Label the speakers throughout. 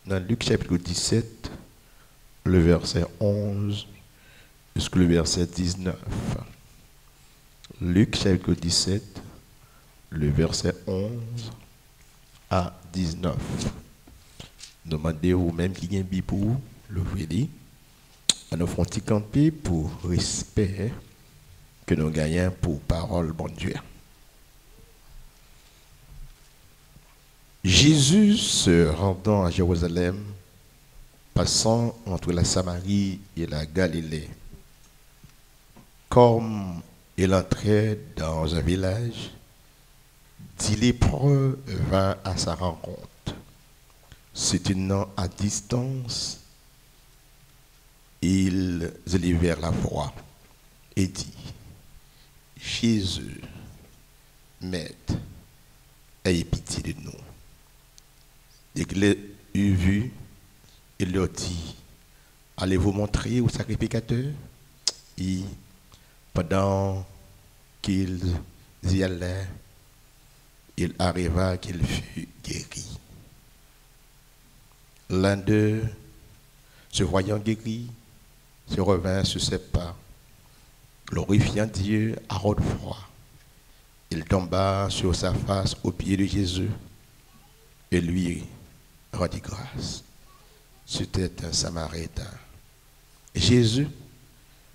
Speaker 1: dans Luc chapitre 17, le verset 11 jusqu'au verset 19. Luc chapitre 17, le verset 11 à 19. Demandez vous-même qui gagne Bible pour le vrai. Nous font petit camper pour respect que nous gagnons pour parole bon Dieu. Jésus se rendant à Jérusalem, passant entre la Samarie et la Galilée. Comme il entrait dans un village, 10 lépreux vinrent à sa rencontre. Se tenant à distance, ils élevèrent la voix et dit: Jésus, Maître, ayez pitié de nous. Dès qu'il les eut vus, il leur dit: Allez-vous montrer au sacrificateur? Et pendant qu'ils y allaient, il arriva qu'il fut guéri. L'un d'eux, se voyant guéri, se revint sur ses pas, glorifiant Dieu à haute voix. Il tomba sur sa face aux pieds de Jésus et lui rendit grâce. C'était un Samaritain. Jésus,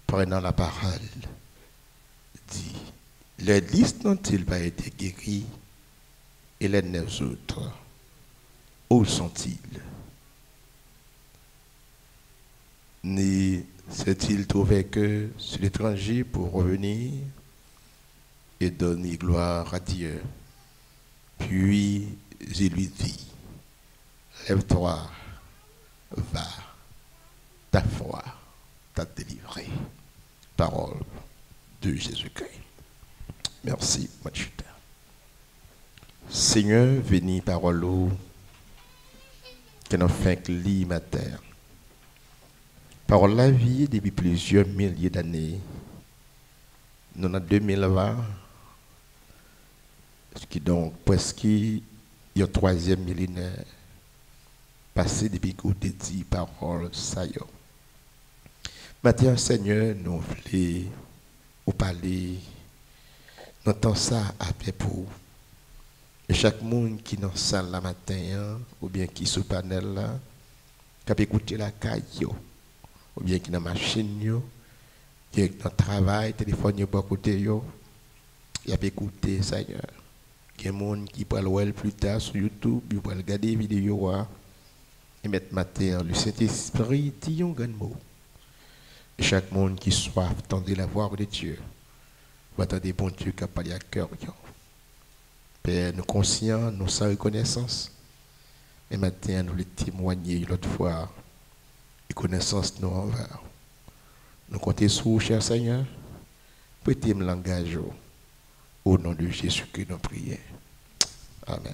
Speaker 1: prenant la parole, dit: les 10 n'ont-ils pas été guéris, et les 9 autres, où sont-ils? Ne s'est-il trouvé que sur l'étranger pour revenir et donner gloire à Dieu? Puis je lui dis: lève-toi, va, ta foi t'a délivré. Parole de Jésus-Christ. Merci, mon chuteur. Seigneur, venez parole que nous faisons lire ma terre. Parole la vie depuis plusieurs milliers d'années. Nous en 2020, ce qui donc presque le 3e millénaire passé depuis que vous avez dit parole ça y est. Maintenant, Seigneur, nous voulons vous parler, nous entendons ça après pour chaque monde qui est dans la salle la matin, ou bien qui est sur le panel là, qui a écouté la caille, ou bien qui est dans la machine, qui est dans le travail, téléphone pour écouter, il a écouté, Seigneur. Il y a des gens qui peuvent le voir plus tard sur YouTube, ils peuvent regarder les vidéos et mettre matin le Saint-Esprit dit un grand mot. Et chaque monde qui soif tendez la voix de Dieu, va attendre bon Dieu qui a parlé à cœur. Père, nous conscients, nous sans reconnaissance. Et maintenant, nous les témoigner l'autre fois. Et connaissance nous envers. Nous comptons sur vous, cher Seigneur. Prêtez-moi langage au nom de Jésus que nous prions. Amen.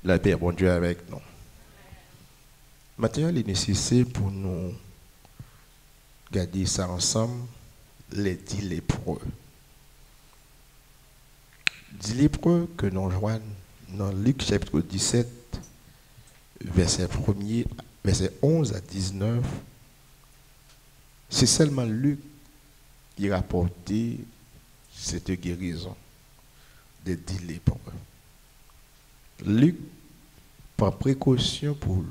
Speaker 1: La paix, bon Dieu, avec nous. Maintenant, il est nécessaire pour nous garder ça ensemble, les 10 lépreux. 10 lépreux que nous joignons dans Luc chapitre 17, verset 11 à 19. C'est seulement Luc qui a rapporté cette guérison des 10 lépreux. Luc, par précaution pour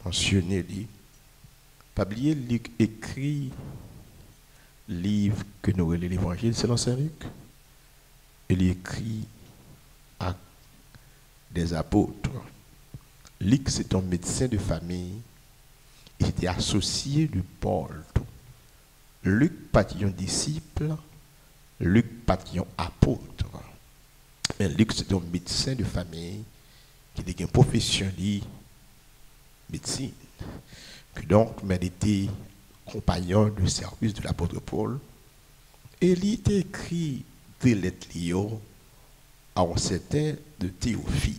Speaker 1: mentionner, pas oublier, Luc écrit livre que nous relèvons l'évangile selon Saint Luc. Il écrit à des apôtres. Luc, c'est un médecin de famille. Il était associé de Paul. Luc, pas un disciple. Luc, pas un apôtre. Mais Luc, c'est un médecin de famille qui a une profession de médecine. Donc, il était compagnon de service de l'apôtre Paul. Et il était écrit des lettres à un certain de Théophile.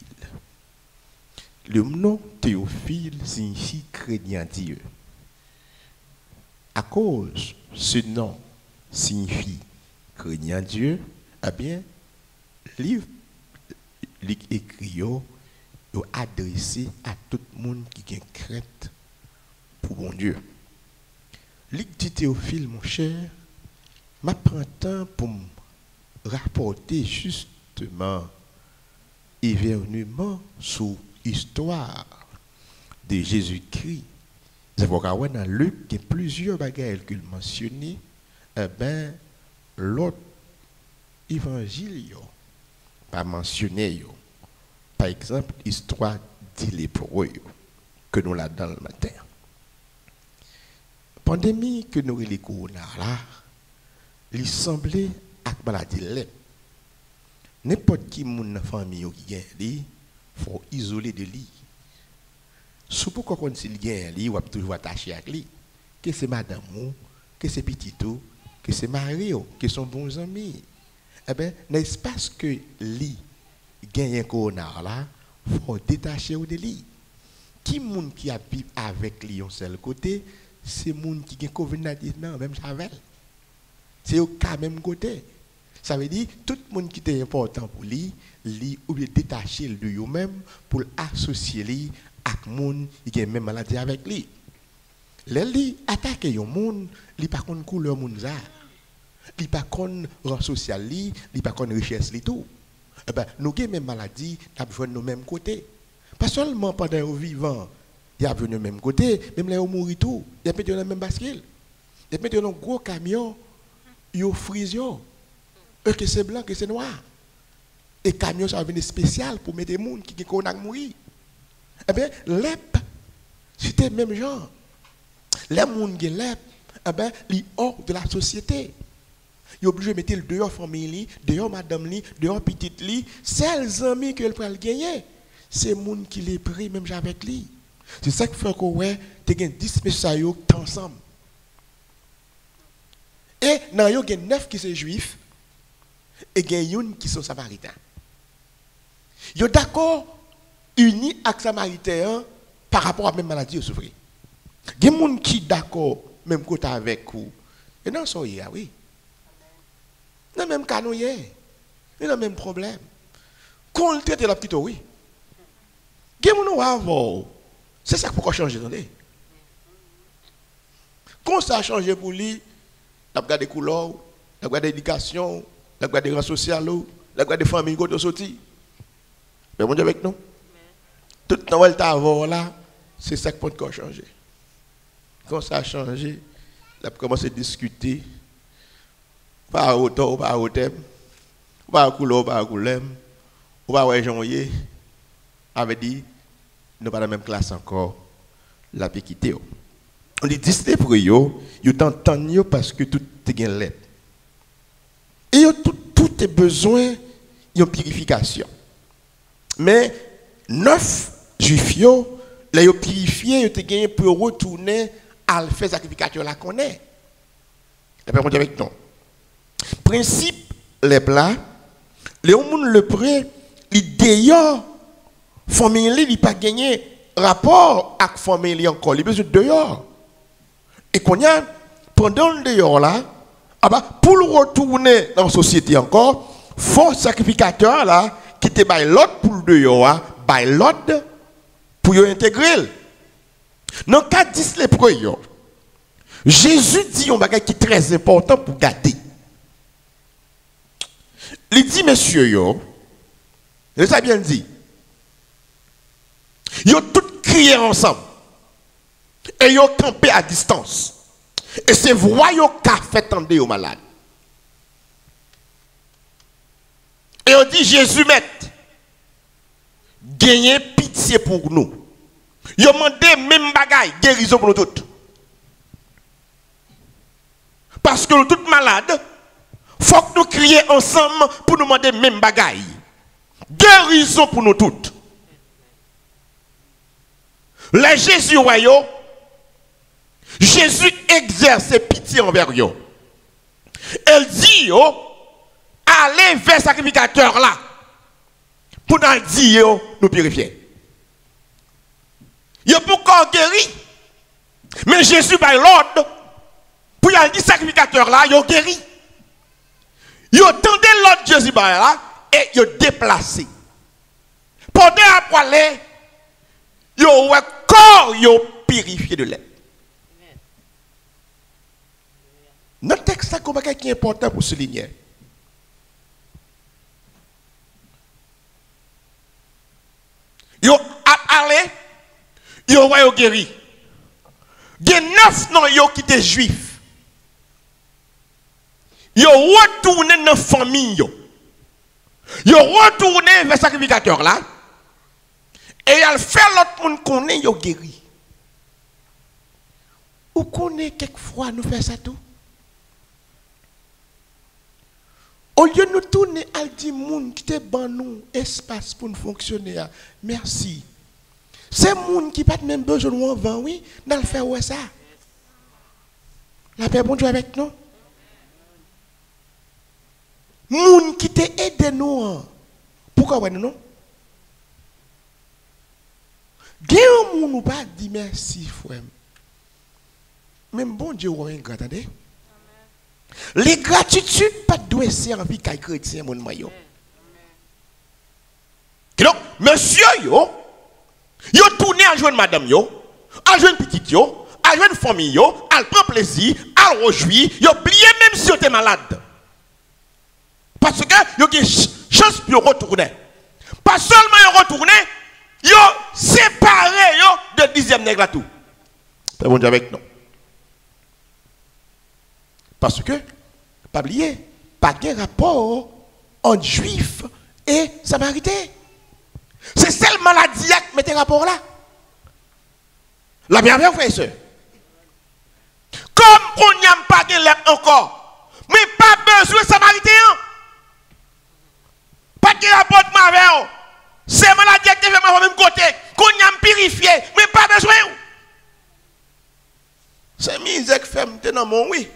Speaker 1: Le nom Théophile signifie craignant Dieu. À cause ce nom signifie craignant Dieu, eh bien, livre écrit yo adressé à tout le monde qui a crainte pour mon Dieu. Lui dit Théophile, mon cher, m'a prend temps pour me rapporter justement évernuement sur l'histoire de Jésus-Christ. C'est pourquoi dans Luc, il y a plusieurs bagages qu'il mentionné. Eh bien, l'autre évangile, pas mentionné. Par exemple, l'histoire des lépreux que nous l'avons dans le matin. Pandémie que nous avons les corona là, il semblait à maladie lèpre. N'importe qui moun dans famille qui gagne li, faut isoler de lui. Sous pourquoi quand il gagne li, ou toujours attaché à lui. Que c'est madame ou, que c'est petit ou, que c'est mari ou, que sont bons amis. Eh bien, n'est-ce pas que li gagne un corona là, faut détacher de lui. Qui moun qui habite avec lui en seul côté, c'est moun qui gagne COVID-19 même javel. C'est au cas même côté. Ça veut dire tout le monde qui est important pour lui, ou bien détacher de lui-même pour associer lui avec le monde qui a même maladie avec lui. Lui attaque le monde, il pas contre couleur monde ça. Il pas contre rang social lui, il pas contre richesse lui tout. Eh ben nous avons même maladie, nous avons nos même côté. Pas seulement pendant nos vivants, il y a venu même côté, même là où mourir tout, il y a mis dans le même bascule. Il y a mis dans un gros camion, il y a frisio. Que c'est blanc, que c'est noir. Et camion ça va venir spécial pour mettre des gens qui ont mourir. Eh bien, l'EP, c'était le même genre. Les gens qui ont l'EP, eh bien, ils sont hors de la société. Ils sont obligés de mettre le dehors famille, dehors madame, dehors petite, seuls amis que peuvent gagner. C'est les gens qui les prient même avec lui. C'est ça qui fait que ouais, tu as 10 messieurs ensemble. Et dans il y a 9 qui sont juifs. Et il y a une qui sont samaritains. Ils sont d'accord, unis avec samaritains par rapport à la même maladie qu'ils souffrent. Il y a des gens qui sont d'accord, même côté avec vous. Et non, ça y est, oui. Dans le même cas, nous y est. Il y a le même problème. Quand on traite la petite, oui. Il y a des gens qui avant. C'est ça qu'il faut changer, attendez. Quand ça a changé pour lui, on a regardé les couleurs, on a regardé l'éducation, la garde des rangs sociaux, la garde des familles qui sont sorties. Mais bon Dieu avec nous. Tout le temps, elle t'a avant là, c'est ça qui peut encore changer. Quand ça a changé, elle a commencé à discuter. Pas à hauteur, pas à hauteur, pas à couleur, pas à couleur, pas à janvier. Avait dit, nous pas dans la même classe encore, la peut quitter. On dit, dis-les pour eux, ils t'entendent parce que tout est bien l'aide. Et tout est besoin d'une purification. Mais 9 juifs, ils ont purifié, ils ont gagné pour retourner à faire sacrification là qu'on est. Et puis on dit avec nous. Principe, les plats, les gens le prêt, ils dehors, famille, ils pas gagné rapport avec famille encore, ils besoin dehors. Et qu'on y a, pendant le dehors là, ah bah, pour le retourner dans la société encore, faux sacrificateur là, qui te bail l'autre pour le dehors, bail l'autre pour y intégrer. Dans le cas de 10 lépreux, Jésus dit un bagage qui est très important pour garder. Il dit, messieurs, il a bien dit, ils ont tous crié ensemble et ils ont campé à distance. Et c'est voyons qu'a fait tendre aux malades. Et on dit Jésus maître, gagnez pitié pour nous. Ils ont demandé même bagaille, guérison pour nous tous. Parce que nous tous malades, il faut que nous crions ensemble pour nous demander même bagaille. Guérison pour nous tous. Les Jésus royaux, Jésus exerce pitié envers eux. Elle dit, allez vers le sacrificateur là, pour nous dire, nous purifier. Il y a pourquoi guéri. Mais Jésus par l'ordre, pour y aller dire sacrificateur là, il a guéri. Il a tendu l'ordre Jésus par là, et il a déplacé. Pendant à aller, il y a un corps purifié de lait. Notre texte qui est important pour souligner. Yo a allé, yo va guéri. Il y a 9 non yo qui étaient juifs. Yo retourné dans la famille yo. Yo retourné vers le sacrificateur là. Et il fait l'autre monde connaît yo guéri. Ou connaît quelquefois nous faire ça tout. Au lieu de nous tourner à dire moun qui te ban nous espace pour nous fonctionner. Merci. C'est moun qui pas même besoin de vent, oui, dans le faire ouais ça. La paix bon Dieu avec nous. Moun qui te aide nous. Pourquoi ouais non? Gen moun ou pas dit merci frère. Même bon Dieu ouais attendez. Les gratitudes pas doivent servir qu'à chrétien mon maillot. Donc monsieur yo tourné à joindre madame yo, à joindre petite yo, à joindre famille yo, à prendre plaisir, à rejouir, yo oublié même si yo était malade. Parce que yo a chance pour retourner. Pas seulement yo retourner, yo séparé yo de 10e nègre là tout. C'est bon Dieu avec nous. Parce que, pas oublier, pas de rapport entre juifs et samaritains. C'est celle maladie qui met rapport là. La bienvenue, frère et soeur. Comme on n'y a pas de l'air encore, mais pas besoin de samaritain. Pas de rapport de ma mère. C'est maladie qui fait ma même côté. Qu'on y a purifié, mais pas besoin. C'est misère qui fait dans mon oui.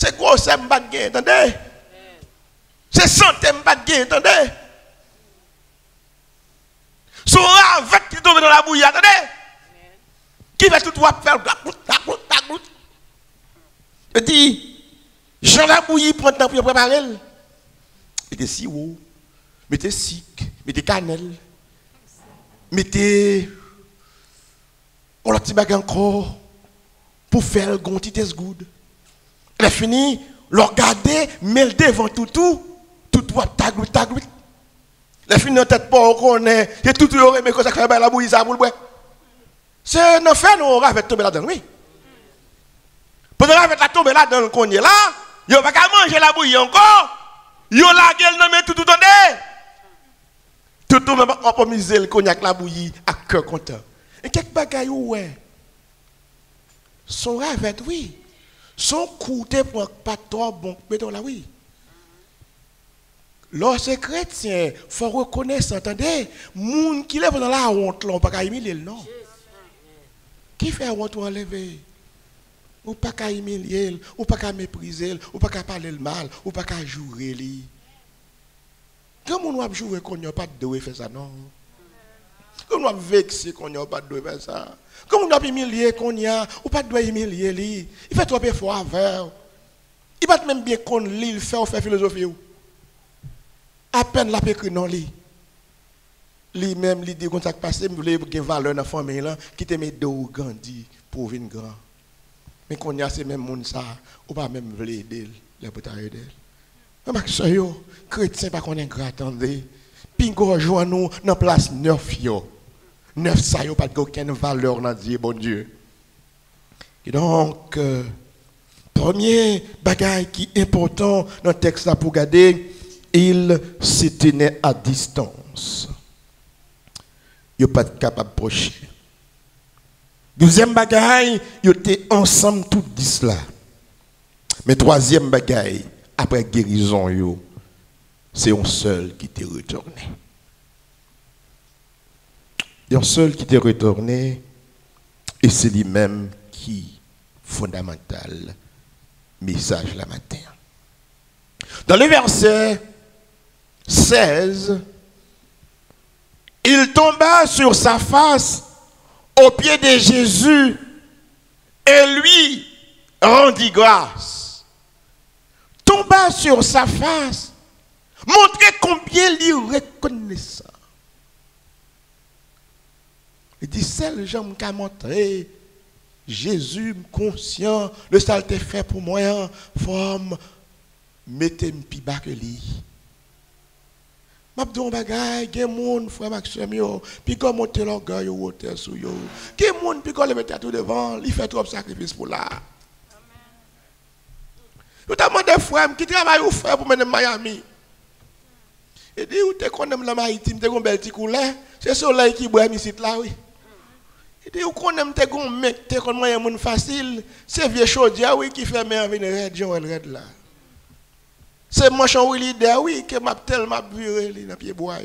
Speaker 1: C'est quoi ça m'bat gain, attendez? C'est santé m'bat gain, attendez? Son avec qui tombe dans la bouillie, attendez? Qui va tout faire la goutte? Je dis, Jean la bouillie prend le temps pour préparer. Mettez sirop, mettez sucre, mettez cannelle, mettez on la petit bague encore pour faire le gonti test good. Elle a fini, le regarder, mais le devant tout, taglout. Elle a fini en tête pas qu'on est, et tout aurait mais que ça fait la bouillie ça pour le boire. C'est un enfer, nous on va tomber là-dedans, oui. Pendant qu'on va tomber là-dedans, qu'on est là, il va pas manger la bouillie encore, il la gueule non mais tout endé. Tout même on peut miser le cognac la bouillie à cœur content. Et quelques bagailles ouais. Son rêve oui. Son côté pour pas trop bon, mettons là oui. Lorsque chrétien, il faut reconnaître, entendez, moun qui lève dans la honte, on ne peut pas humilier le nom. Qui fait honte ou enlever? Ou pas qu'à humilier, ou pas qu'à mépriser, ou pas qu'à parler le mal, ou pas qu'à jouer lui. Comment on va jouer qu'on n'a pas de droit faire ça non? Comment on va vexer qu'on n'a pas de droit faire ça? Comment on va humilier qu'on y a, ou pas de droit humilier lui? Il fait trop effort avec. Il va même bien qu'on lit, il fait philosophie. À peine la pécri non li. Li même li dit qu'on ça passé, me voulait gagner valeur dans la famille là, qui te met dos grandi pour venir grand. Mais qu'on y a ces mêmes monde ça, ou pas même voulait aider les pour aider. Mais que yo chrétien pas qu'on est grand attendez. Pingo rejoint nous dans place 9 yo. 9 ça yo pas aucune valeur dans Dieu bon Dieu. Et donc premier bagage qui est important dans le texte là pour garder, il se tenait à distance. Il n'est pas capable d'approcher. Deuxième bagaille, il était ensemble tout dit cela. Mais troisième bagaille, après guérison, c'est un seul qui t'est retourné. Un seul qui t'est retourné, et c'est lui-même qui fondamental message la matin. Dans le verset 16, il tomba sur sa face au pied de Jésus et lui rendit grâce. Tomba sur sa face, montrer combien il est reconnaissant. Il dit, seul gens qui a montré, Jésus conscient, le saleté fait pour moi, forme, mettez-moi plus bas que lui. Je dis un bagage, il y a des gens, frère Maxime, puis quand monter l'orgueil, ou monter sous yo. Il y a des gens, puis quand le mettre tout devant, il fait trop de sacrifices pour là. Notamment des frères qui travaillent au frère pour mener Miami. Et dit, où tu connais la maritime, tu as un bel petit coulet, c'est le soleil qui boit ici là, oui. Et dit, où connais tu as un mec, tu as un moyen facile, c'est vieux chaudier, oui, qui fait meilleur venir red, Jean red là. C'est mon chant leader, oui, que m'a tellement viré dans pied bois.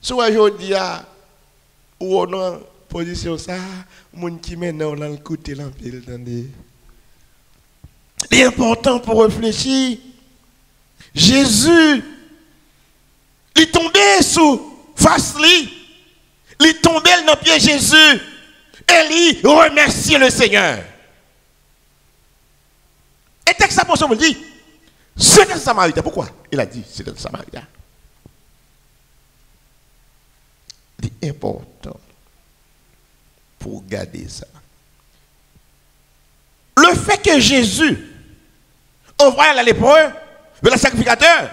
Speaker 1: Soit aujourd'hui, ou on a position ça, mon qui maintenant dans le côté l'empile, c'est important pour réfléchir. Jésus, il est tombé sous face lui, il est tombé dans le pied Jésus, et il remercie le Seigneur. Et texte ça me dit, c'est un Samaritain. Pourquoi il a dit c'est un Samaritain? C'est important pour garder ça. Le fait que Jésus envoie la lépreux vers le sacrificateur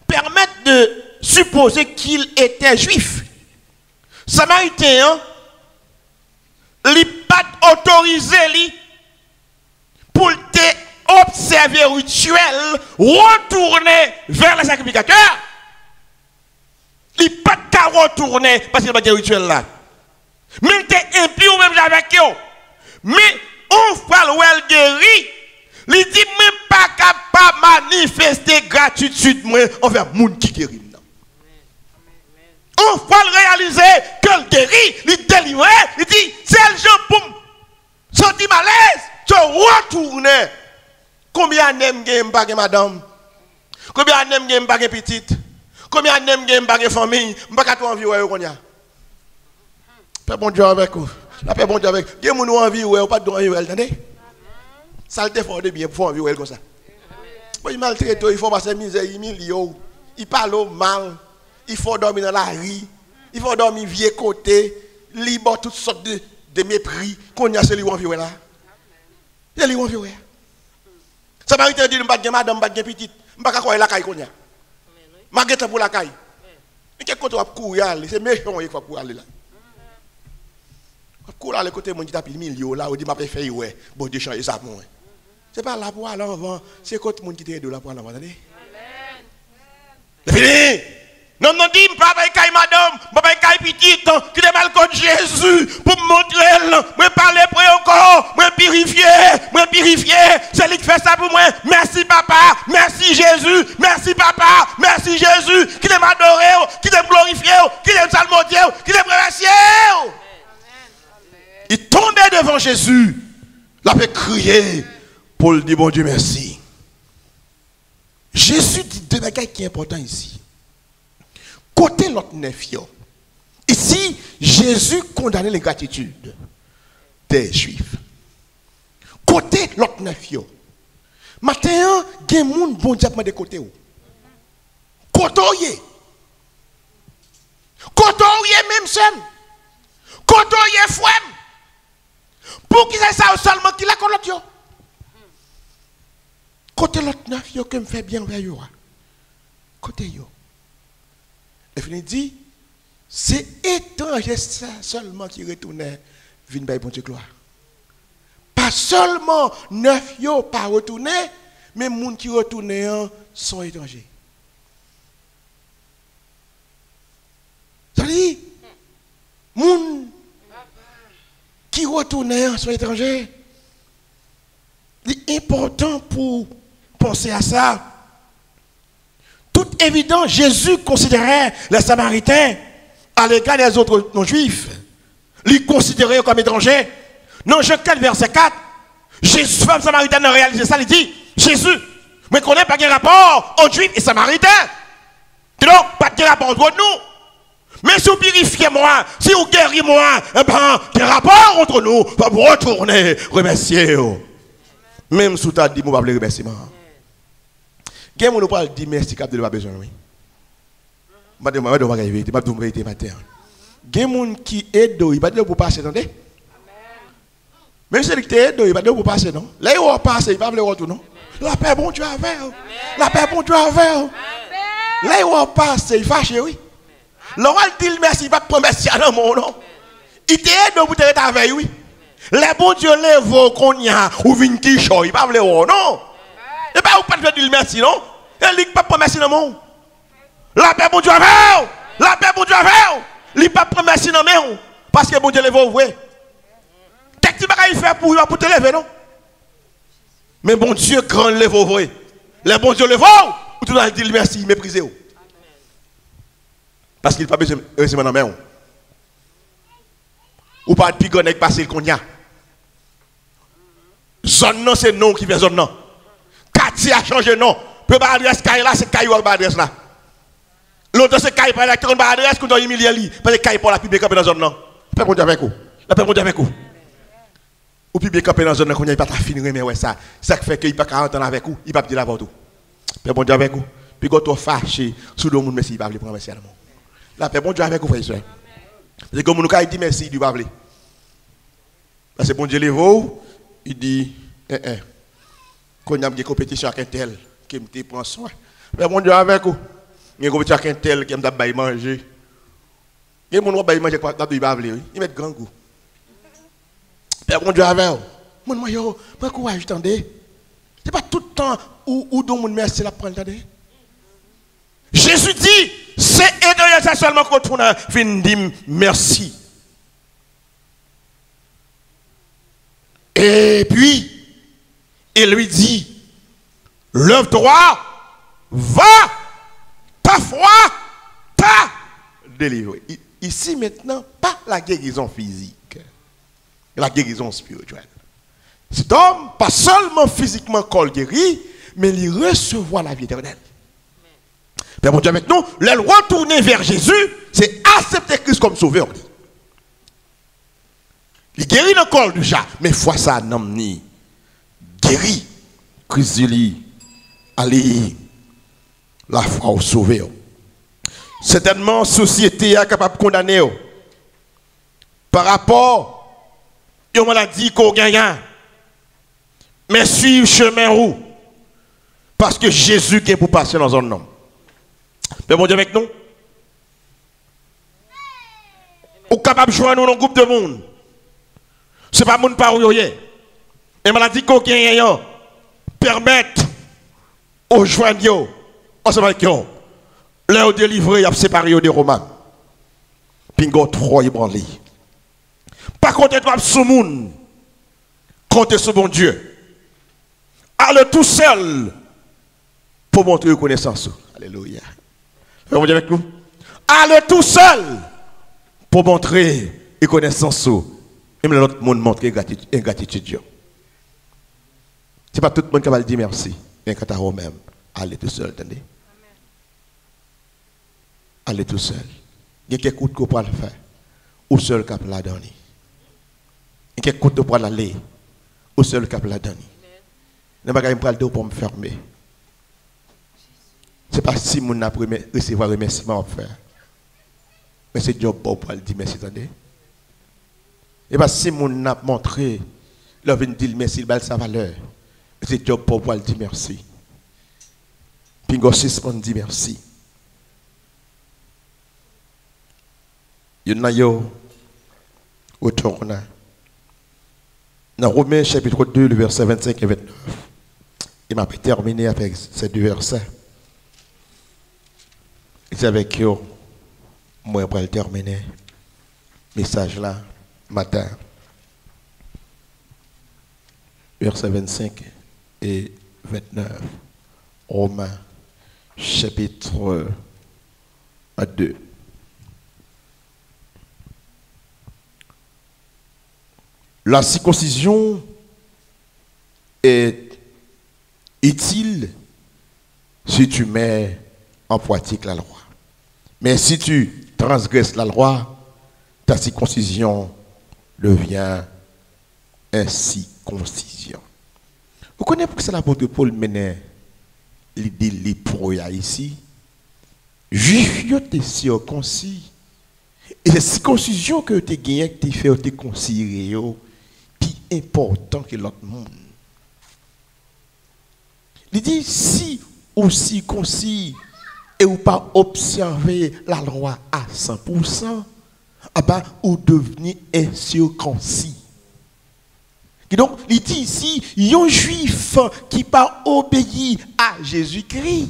Speaker 1: permet de supposer qu'il était juif. Samaritain, il n'est pas autorisé pour te observer le rituel, retourner vers le sacrificateur. Il n'est pas qu'à retourner parce qu'il n'y a pas de rituel là. Même tu es impie ou même avec eux. Mais on voit le guéri. Il dit même pas capable de manifester gratitude envers le monde qui guérit. On voit le réaliser que le guéri, il délivre. Il dit c'est le jour pour sortir malaise, tu retourner. Combien d'aime game pas madame? Combien d'aime game pas petite? Combien d'aime game pas famille? M'pas tout envie ouais qu'on y a. Fais bon Dieu avec vous. La paix bon Dieu avec. Gen moun envie ouais pas de envie ouais, entendez? Ça le fait de bien pour envie ouais comme ça. Bon il maltraite, il faut passer misère, il parle mal, il faut dormir dans la rue, il faut dormir vieux côté, libre toutes sortes de mépris qu'on y a celui envie ouais là. Il lui envie ouais. Ça m'a dit de pas de madame, pas de petite, pas quoi la caille qu'on y a. Magette pour la caille. Mais qu'est-ce que tu vas courir c'est méchant il faut courir là. Courir le côté mon dit tapis million là, on dit m'a faire ouais, bon Dieu changer ça pour moi. C'est pas là pour aller avant, c'est côté monde qui te de là pour aller avant, attendez. Amen. Fini. Non, non, dis pas caille madame, pas caille petite, qui est mal contre Jésus, pour me montrer, me parler pour encore, me purifier, c'est lui qui fait ça pour moi. Merci papa, merci Jésus, merci papa, merci Jésus, qui t'aime adorer, qui t'aime glorifier, qui t'aime salmodier, qui t'aime remercier. Il tombait devant Jésus, il avait crié pour lui dire bon Dieu merci. Jésus dit deux bagages qui sont importants ici. Côté l'autre neuf, ici, Jésus condamnait l'ingratitude des Juifs. Côté l'autre neuf, maintenant, il y a des gens qui bon diable de côté. Côté même seul. Côté frère. Pour qui c'est ça seulement qui l'a contre l'autre. Côté l'autre neuf, que me fait bien vers yo. Côté yo. Et il dit, c'est étranger ça seulement qui retournait, vient by bon Dieu gloire. Pas seulement neuf yo pas retourné, mais les gens qui retournent sont étrangers. Ça dit, les gens qui retournent sont étrangers. C'est important pour penser à ça. Tout évident, Jésus considérait les Samaritains à l'égard des autres non-juifs. Les considérait comme étrangers. Dans Jean 4, verset 4, Jésus, femme samaritaine, a réalisé ça. Il dit, Jésus, mais qu'on n'a pas de rapport entre juifs et samaritains. Donc, pas de rapport entre nous. Mais si vous purifiez moi, si vous guérissez moi, eh bien, il y a un rapport entre nous. Vous retourner, remercier. Même si tu as dit, je ne vais pas remercier. Quel monde parle dit merci cap de pas besoin oui. Madame va vérité, pas de vérité matin. Il y a des gens qui aident, il va dire pour passer, attendez. Même si tu aide, il va dire pour passer, non. Là, il va passer, il va le retour, non. La paix, bon Dieu, avec. La paix, bon Dieu, avec. Là, il va passer, il fâche, oui. Là, il dit merci, il va prendre merci à mon nom. Il t'aide pour te mettre avec, oui. Les bons Dieu les veut qu'on y a, ou vin qui chaud, il va le voir, non. Et pas ou pas dire merci, non. Il dit pas prendre merci dans mon. La paix, bon Dieu, avec. La paix, bon Dieu, avec. Il ne pas prendre merci dans mon. Parce que bon Dieu les veut ouvrir. Qu'est-ce que tu fait pour te lever, non? Mais bon Dieu, grand le veut. Les bons Dieu le veut, ou tu dois dire merci, mépriser. Parce qu'il n'a pas besoin de recevoir dans la main. Ou pas de pigon avec passer le cognac. Zone non, c'est non qui fait zone non. Quartier a changé non. Peu pas adresse Kaye là, c'est Kaye ou pas adresse là. L'autre c'est Kaye par là, qui on pas adresse, qu'on doit humilier lui. Parce que Kaye pour la publier camper dans zone non. Pas bon Dieu avec vous. La paix bon Dieu avec vous. Ou publier camper dans zone non, qu'on n'y a pas ta finir mais ouais ça. Ça fait qu'il pas 40 ans avec vous, il pas dire la tout. Paix bon Dieu avec vous. Puis quand on fâché, sous le monde merci, il va prendre merci à nous. La paix bon Dieu avec vous frère Israël. C'est comme nous dit merci, il doit parler. Parce que bon Dieu les vaut, il dit quand il y a une compétition avec un tel qui me prend soin. Mais bon Dieu avec vous. Il y a une compétition avec un tel qui me bailler manger. Il y a des gens qui manger quoi, il va parler, il met grand goût. Mais bon Dieu avec vous. Moi yo, pas courage attendez. C'est pas tout le temps où don monde merci la prendre attendez. Jésus dit, c'est et ça seulement qu'on tourne fin dire merci. Et puis, il lui dit, lève-toi, va, ta foi t'a délivré. Ici maintenant, pas la guérison physique, la guérison spirituelle. Cet homme, pas seulement physiquement qu'on guérit, mais il recevra la vie éternelle. Père mon Dieu avec nous, le retourner vers Jésus, c'est accepter Christ comme sauveur. Il guérit le corps du chat, mais foi ça n'a ni guéri. Christ dit, allez, la foi au sauveur. Certainement, société est capable de condamner par rapport à une maladie qu'on gagne. Mais suivre chemin où? Parce que Jésus qui est pour passer dans un homme. Mais bon Dieu avec nous. Ou capable de joindre dans un groupe de monde. Ce n'est pas monde par où et maladie qu'on gagne permettre aux joignants ensemble avec eux leur délivrer et séparer des Romains. Pingo trop ébranlé. Pas compter toi sur le monde. Compter sur bon Dieu. Allez tout seul pour montrer reconnaissance. Alléluia. Vous voyez avec nous? Allez tout seul pour montrer reconnaissance. Et l'autre monde montre ingratitude. Ce n'est pas tout le monde qui va le dire merci. Mais quand tu as vous-même, allez tout seul, attendez. Allez tout seul. Il y a quelques coups qu'on peut le faire. Ou seul qui peut la donner. Il y a quelques coups qu'on peut aller. Ou seul qui peut la donner. Je ne vais pas le pour me fermer. Ce n'est pas si mon a recevoir remerciement à faire. Mais c'est job pour le dire merci, attendez. Et pas si mon a montré, il vient dire merci, il a sa valeur. C'est job pour le dire merci. Puis on dit merci. Il y a yo autour dans Romains chapitre 2, le verset 25 et 29. Il m'a terminé avec ces deux versets. Et c'est avec eux, moi, je vais terminer le message là, matin. Verset 25 et 29. Romains, chapitre 2. La circoncision est utile si tu mets en pratique la loi. Mais si tu transgresses la loi, ta circoncision devient incirconcision. Vous connaissez pourquoi c'est l'apôtre Paul menait l'idée léproya ici? Juif étaient circoncis Et cette circoncision que tu as gagnée, que tu as fait, tu as considéré, plus important que l'autre monde. Il dit, si ou circoncis et ou pas observer la loi à 100%, ah ben, ou devenir incirconcis. Et donc, il dit ici, un juif qui pas obéi à Jésus-Christ,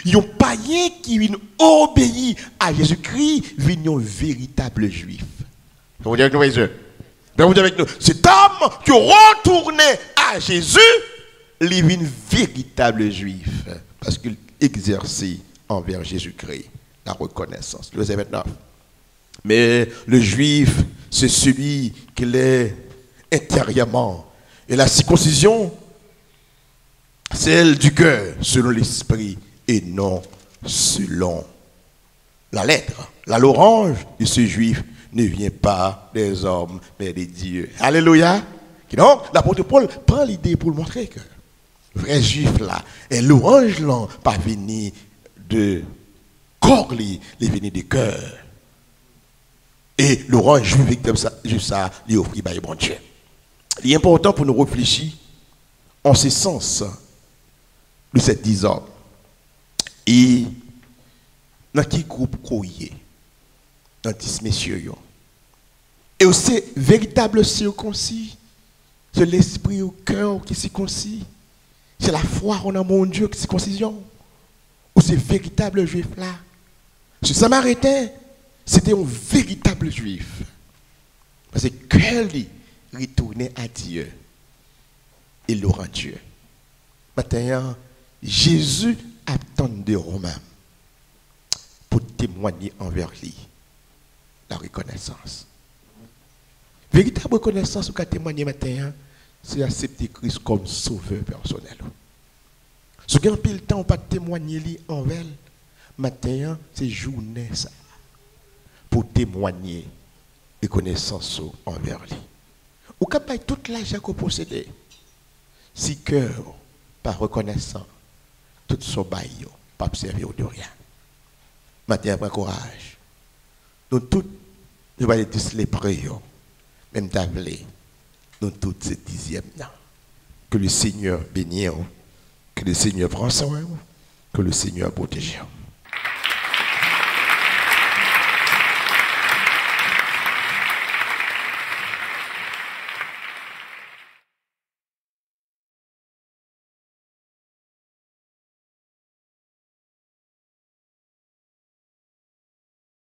Speaker 1: un païen qui vient obéir à Jésus-Christ, vient un véritable juif. Vous dire avec nous, mes yeux. Vous dire avec nous. Cet homme qui retournait à Jésus, il est un véritable juif. Parce qu'il exerçait envers Jésus-Christ la reconnaissance. Le verset 29. Mais le juif, c'est celui qui l'est intérieurement. Et la circoncision, c'est celle du cœur, selon l'esprit, et non selon la lettre. La l'orange de ce juif ne vient pas des hommes, mais des dieux. Alléluia. Donc, l'apôtre Paul prend l'idée pour montrer que le vrai juif là, et l'orange là, pas venir de corps, il est venu de cœur. Et l'orange juif, comme ça, juste ça, il offre par bon Dieu. Il est important pour nous réfléchir en ce sens de ces 10 hommes. Et dans quel groupe croyez dans 10 messieurs. Et aussi, véritable circoncis, c'est l'esprit au cœur qui est circoncis. C'est la foi en a mon Dieu qui est circoncision. Ou c'est véritable juif là. Ce Samaritain, c'était un véritable juif. Parce que cœur lui retournait à Dieu. Et le rend Dieu. Maintenant, Jésus attend de Romains pour témoigner envers lui la reconnaissance. Véritable reconnaissance ou qu'à témoigner maintenant, c'est accepter Christ comme sauveur personnel. Ce qui a pile temps pas témoigner lui envers, maintenant c'est journée ça pour témoigner reconnaissance envers lui. Ou quand pas toute l'argent qu'on possède, si cœur pas reconnaissant, tout son bail pas servir de rien. Maintenant prends courage. Nous tous nous allons tous les prier. Même t'appeler, nous tous ces 10e là. Que le Seigneur bénisse, que le Seigneur prenne soin, que le Seigneur protège.